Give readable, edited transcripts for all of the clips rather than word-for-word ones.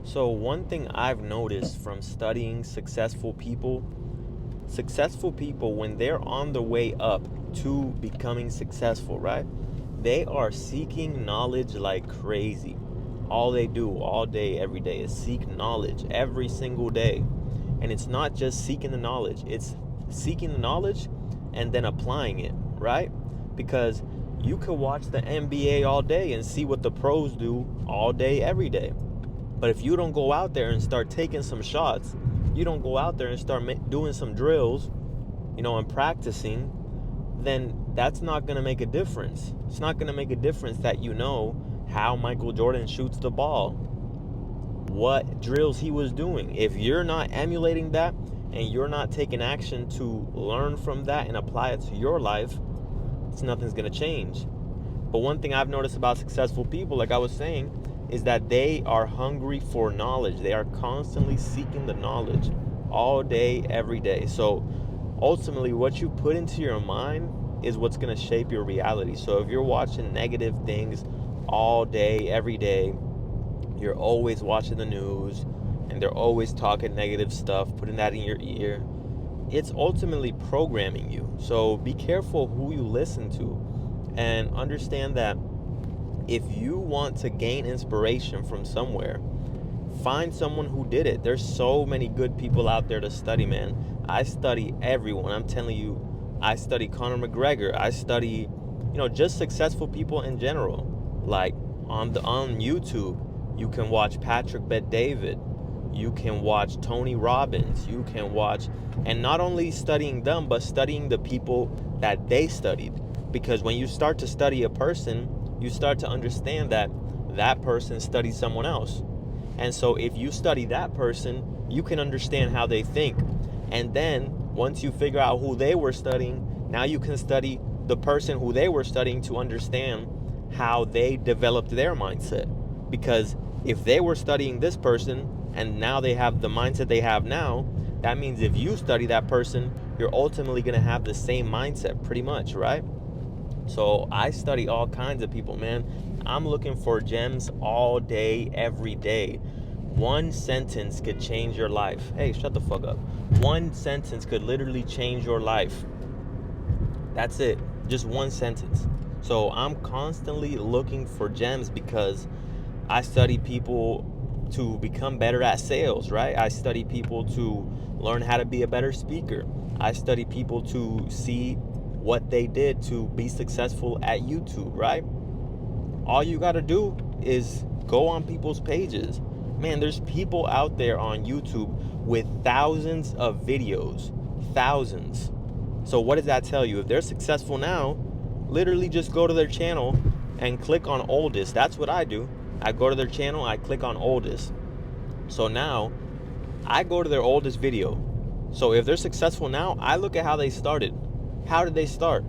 So, one thing I've noticed from studying successful people, when they're on the way up to becoming successful, right? They are seeking knowledge like crazy. All they do all day, every day is seek knowledge every single day. And it's not just seeking the knowledge, it's seeking the knowledge and then applying it, right? Because you could watch the NBA all day and see what the pros do all day, every day. But if you don't go out there and start taking some shots, you don't go out there and start doing some drills, and practicing, then that's not going to make a difference. It's not going to make a difference that you know how Michael Jordan shoots the ball, what drills he was doing. If you're not emulating that and you're not taking action to learn from that and apply it to your life, nothing's going to change. But one thing I've noticed about successful people, like I was saying, is that they are hungry for knowledge. They are constantly seeking the knowledge all day, every day. So ultimately, what you put into your mind is what's going to shape your reality. So if you're watching negative things all day, every day, you're always watching the news and they're always talking negative stuff, putting that in your ear, it's ultimately programming you. So be careful who you listen to, and understand that if you want to gain inspiration from somewhere, find someone who did it. There's so many good people out there to study, man. I study everyone. I'm telling you, I study Conor McGregor. I study, just successful people in general. Like on YouTube, you can watch Patrick Bet-David. You can watch Tony Robbins. You can watch, and not only studying them, but studying the people that they studied. Because when you start to study a person, you start to understand that that person studied someone else. And so if you study that person, you can understand how they think. And then once you figure out who they were studying, now you can study the person who they were studying to understand how they developed their mindset. Because if they were studying this person and now they have the mindset they have now, that means if you study that person, you're ultimately going to have the same mindset pretty much, right? So I study all kinds of people, man. I'm looking for gems all day, every day. One sentence could change your life. Hey, shut the fuck up. One sentence could literally change your life. That's it. Just one sentence. So I'm constantly looking for gems because I study people to become better at sales, right? I study people to learn how to be a better speaker. I study people to see what they did to be successful at YouTube, right? All you got to do is go on people's pages. Man, there's people out there on YouTube with thousands of videos. Thousands. So what does that tell you? If they're successful now, literally just go to their channel and click on oldest. That's what I do. I go to their channel, I click on oldest. So now I go to their oldest video. So if they're successful now, I look at how they started. How did they start?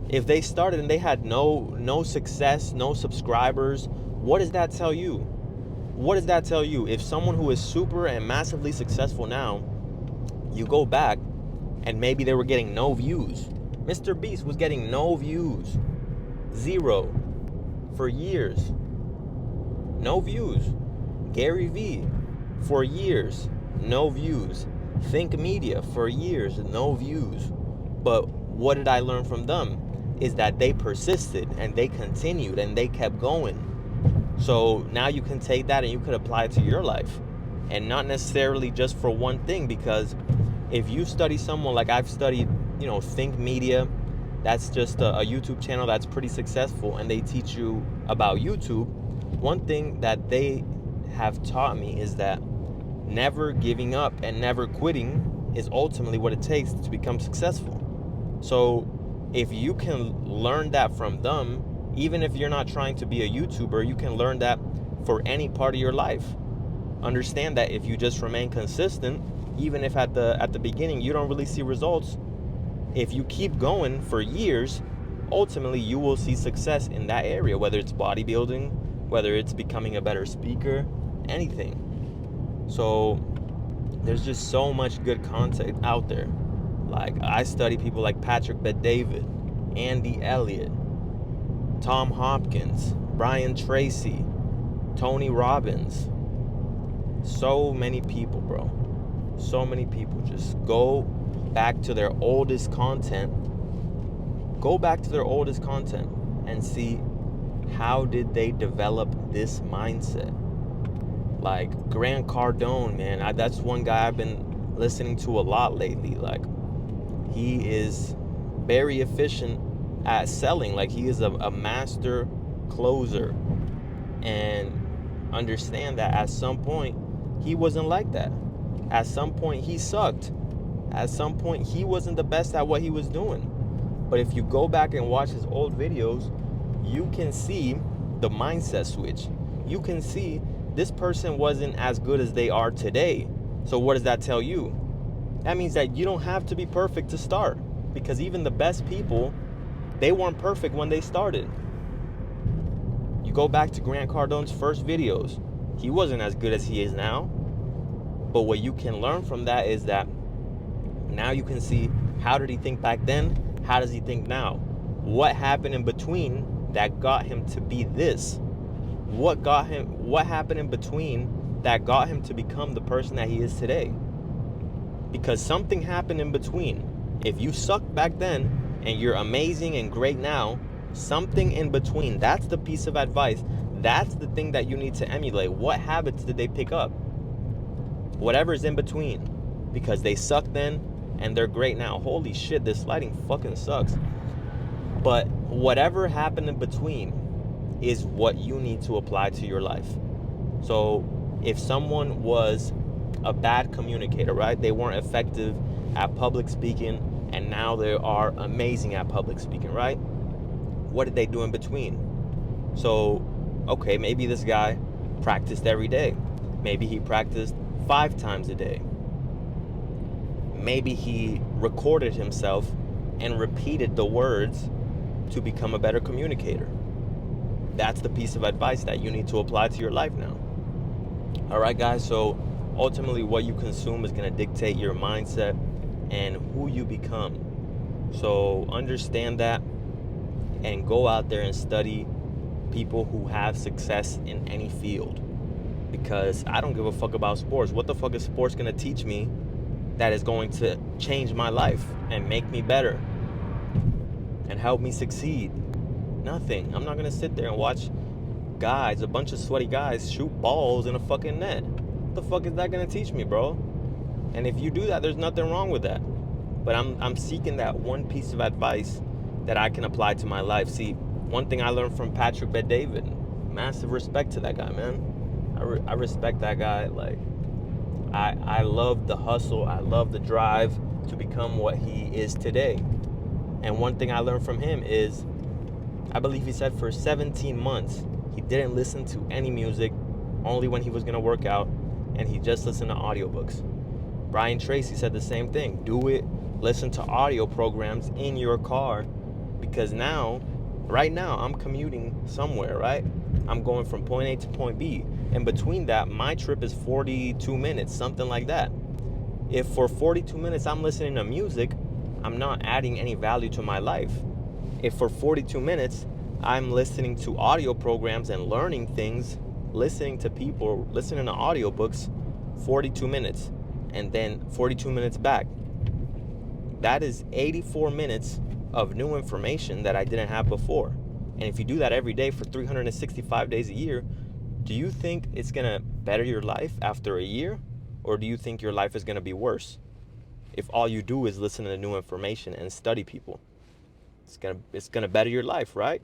If they started and they had no success, no subscribers, what does that tell you? What does that tell you? If someone who is super and massively successful now, you go back and maybe they were getting no views. Mr. Beast was getting no views. 0 for years. No views. Gary Vee for years, no views. Think Media for years, no views. But what did I learn from them? Is that they persisted and they continued and they kept going. So now you can take that and you could apply it to your life. And not necessarily just for one thing, because if you study someone like I've studied, Think Media, that's just a YouTube channel that's pretty successful, and they teach you about YouTube. One thing that they have taught me is that never giving up and never quitting is ultimately what it takes to become successful. So if you can learn that from them, even if you're not trying to be a YouTuber, you can learn that for any part of your life. Understand that if you just remain consistent, even if at the beginning you don't really see results, if you keep going for years, ultimately you will see success in that area, whether it's bodybuilding, whether it's becoming a better speaker, anything. So there's just so much good content out there. Like I study people like Patrick Bet-David, Andy Elliott, Tom Hopkins, Brian Tracy, Tony Robbins. so many people, bro. So many people just go back to their oldest content. Go back to their oldest content and see how did they develop this mindset. Like Grant Cardone, man, that's one guy I've been listening to a lot lately. Like, he is very efficient at selling. Like, he is a master closer. And understand that at some point, he wasn't like that. At some point, he sucked. At some point, he wasn't the best at what he was doing. But if you go back and watch his old videos, you can see the mindset switch. You can see this person wasn't as good as they are today. So what does that tell you? That means that you don't have to be perfect to start, because even the best people, they weren't perfect when they started. You go back to Grant Cardone's first videos, he wasn't as good as he is now. But what you can learn from that is that now you can see, how did he think back then? How does he think now? What happened in between that got him to be this? What happened in between that got him to become the person that he is today? Because something happened in between. If you sucked back then and you're amazing and great now, something in between, that's the piece of advice. That's the thing that you need to emulate. What habits did they pick up? Whatever's in between. Because they sucked then and they're great now. Holy shit, this lighting fucking sucks. But whatever happened in between is what you need to apply to your life. So if someone was a bad communicator, right? They weren't effective at public speaking, and now they are amazing at public speaking, right? What did they do in between? So, okay, maybe this guy practiced every day. Maybe he practiced 5 times a day. Maybe he recorded himself and repeated the words to become a better communicator. That's the piece of advice that you need to apply to your life now. All right, guys, so ultimately what you consume is going to dictate your mindset and who you become. So understand that and go out there and study people who have success in any field. Because I don't give a fuck about sports. What the fuck is sports going to teach me that is going to change my life and make me better and help me succeed? Nothing. I'm not going to sit there and watch guys, a bunch of sweaty guys, shoot balls in a fucking net. What the fuck is that going to teach me, bro? And if you do that, there's nothing wrong with that. But I'm seeking that one piece of advice that I can apply to my life. See, one thing I learned from Patrick Bet-David, massive respect to that guy, man. I respect that guy. Like, I love the hustle. I love the drive to become what he is today. And one thing I learned from him is, I believe he said for 17 months, he didn't listen to any music, only when he was going to work out, and he just listened to audiobooks. Brian Tracy said the same thing. Do it. Listen to audio programs in your car, because right now, I'm commuting somewhere, right? I'm going from point A to point B. And between that, my trip is 42 minutes, something like that. If for 42 minutes I'm listening to music, I'm not adding any value to my life. If for 42 minutes I'm listening to audio programs and learning things, listening to people, listening to audiobooks, 42 minutes, and then 42 minutes back, that is 84 minutes of new information that I didn't have before. And if you do that every day for 365 days a year, do you think it's going to better your life after a year? Or do you think your life is going to be worse if all you do is listen to new information and study people? It's gonna better your life, right?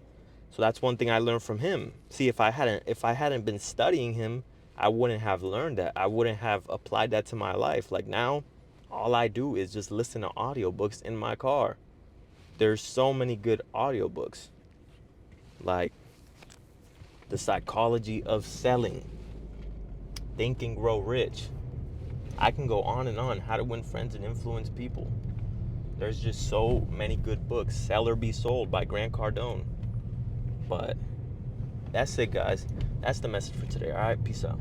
So that's one thing I learned from him. See, if I hadn't been studying him, I wouldn't have learned that. I wouldn't have applied that to my life. Like, now, all I do is just listen to audiobooks in my car. There's so many good audiobooks, like The Psychology of Selling, Think and Grow Rich. I can go on and on. How to Win Friends and Influence People. There's just so many good books. Sell or Be Sold by Grant Cardone. But that's it, guys. That's the message for today. All right, peace out.